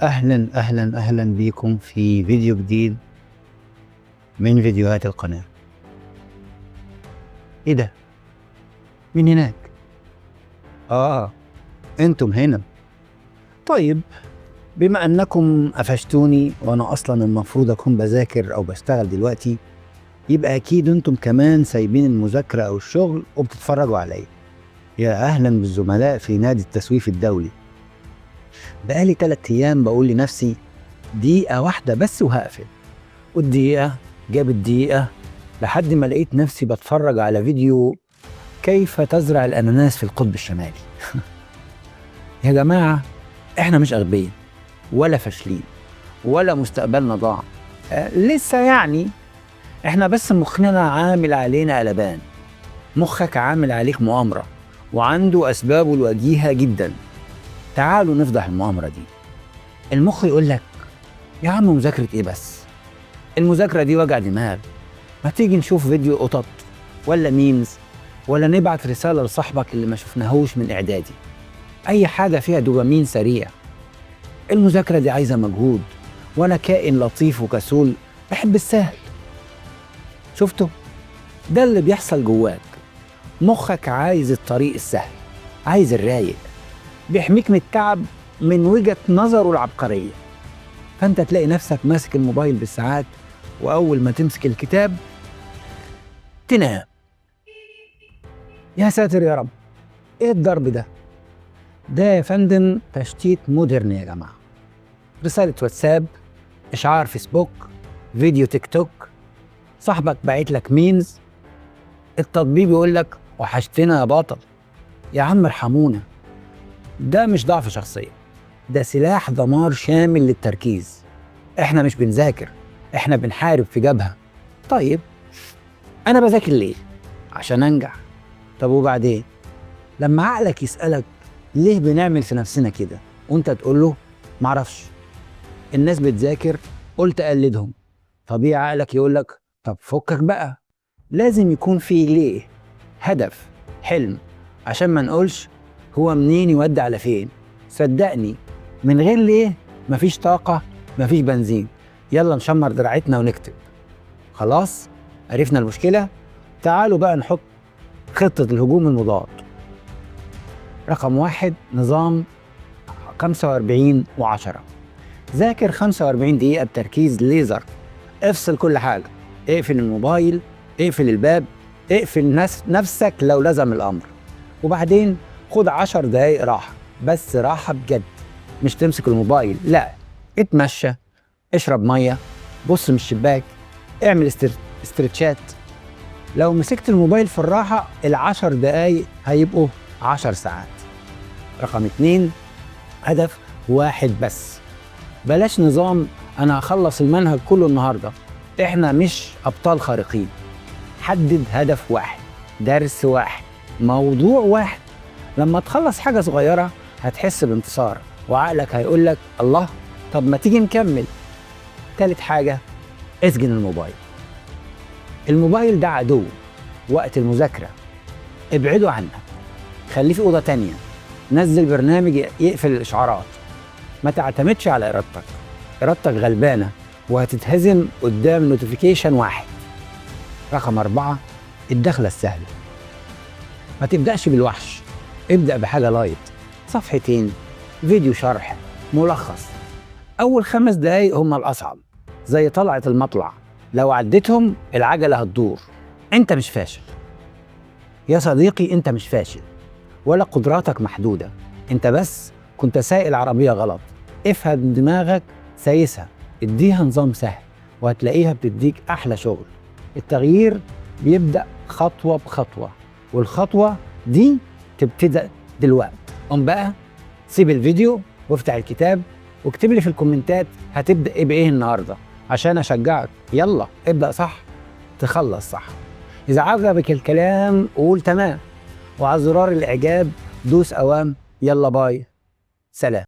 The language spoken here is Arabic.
أهلا أهلا أهلا بيكم في فيديو جديد من فيديوهات القناة. إيه ده؟ مين هناك؟ أنتم هنا. طيب، بما أنكم قفشتوني وأنا أصلا المفروض أكون بذاكر أو بشتغل دلوقتي، يبقى أكيد أنتم كمان سايبين المذاكرة أو الشغل وبتتفرجوا عليا. يا أهلا بالزملاء في نادي التسويف الدولي. بقالي 3 أيام بقول لنفسي دقيقة واحدة بس وهقفل، والدقيقة جابت دقيقة لحد ما لقيت نفسي بتفرج على فيديو كيف تزرع الأناناس في القطب الشمالي. يا جماعة، إحنا مش أغبياء ولا فاشلين ولا مستقبلنا ضاع. لسه يعني، إحنا بس مخنا عامل علينا قلبان. مخك عامل عليك مؤامرة وعنده أسبابه الوجيهة جدا. تعالوا نفضح المؤامرة دي. المخ يقول لك يا عم مذاكرة إيه بس؟ المذاكرة دي وجع دماغ. ما تيجي نشوف فيديو قطط ولا ميمز، ولا نبعت رسالة لصاحبك اللي ما شفناهوش من إعدادي. أي حاجة فيها دوبامين سريع. المذاكرة دي عايزة مجهود، وأنا كائن لطيف وكسول بحب السهل. شفتوا؟ ده اللي بيحصل جواك. مخك عايز الطريق السهل، عايز الرايق، بيحميك من التعب من وجهة نظره العبقرية. فأنت تلاقي نفسك ماسك الموبايل بالساعات، وأول ما تمسك الكتاب تنام. يا ساتر يا رب، إيه الضرب ده؟ ده يا فندم تشتيت مودرن يا جماعة. رسالة واتساب، إشعار فيسبوك، فيديو تيك توك، صاحبك باعت لك ميمز، التطبيق بيقول لك وحشتنا يا بطل. يا عم ارحمونا. ده مش ضعف شخصية، ده سلاح دمار شامل للتركيز. احنا مش بنذاكر، احنا بنحارب في جبهة. طيب، أنا بذاكر ليه؟ عشان أنجح. طب وبعدين؟ لما عقلك يسألك ليه بنعمل في نفسنا كده، وانت تقول له معرفش، الناس بتذاكر قلت أقلدهم. طبيعي عقلك يقول لك طب فكك بقى، لازم يكون في ليه، هدف، حلم، عشان ما نقولش هو منين يودي على فين. صدقني، من غير ليه مفيش طاقة، مفيش بنزين. يلا نشمر دراعتنا ونكتب. خلاص عرفنا المشكلة. تعالوا بقى نحط خطة الهجوم المضاد. رقم 1، نظام 45 و10. ذاكر 45 دقيقة بتركيز ليزر. افصل كل حاجة، اقفل الموبايل، اقفل الباب، اقفل نفسك لو لزم الأمر. وبعدين خد 10 دقايق راحة، بس راحة بجد. مش تمسك الموبايل، لا، اتمشى، اشرب مية، بص من الشباك، اعمل استرتشات. لو مسكت الموبايل في الراحة، 10 دقايق هيبقوا 10 ساعات. رقم 2، هدف واحد بس. بلاش نظام أنا هخلص المنهج كله النهاردة. إحنا مش أبطال خارقين. حدد هدف واحد، درس واحد، موضوع واحد. لما تخلص حاجة صغيرة هتحس بانتصار، وعقلك هيقولك الله، طب ما تيجي نكمل. تالت حاجة، اسجن الموبايل. الموبايل ده عدو وقت المذاكرة، ابعده عنك. خليه في أوضة تانية، نزل برنامج يقفل الإشعارات. ما تعتمدش على إرادتك غلبانة وهتتهزم قدام نوتيفيكيشن واحد. رقم 4، الدخلة السهلة. ما تبدأش بالوحش، ابدأ بحاجة لايت، صفحتين، فيديو شرح، ملخص. أول 5 دقايق هم الأصعب، زي طلعة المطلع. لو عديتهم العجلة هتدور. أنت مش فاشل يا صديقي، أنت مش فاشل ولا قدراتك محدودة. أنت بس كنت سايق العربية غلط. افهم دماغك سايسها، اديها نظام سهل وهتلاقيها بتديك أحلى شغل. التغيير بيبدأ خطوة بخطوة، والخطوة دي تبتدأ دلوقتي. قم بقى، سيب الفيديو وافتح الكتاب واكتب لي في الكومنتات هتبدأ ايه بإيه النهاردة، عشان أشجعك. يلا ابدأ صح، تخلص صح. إذا عجبك الكلام قول تمام، وعلى زرار الإعجاب دوس أوام. يلا باي، سلام.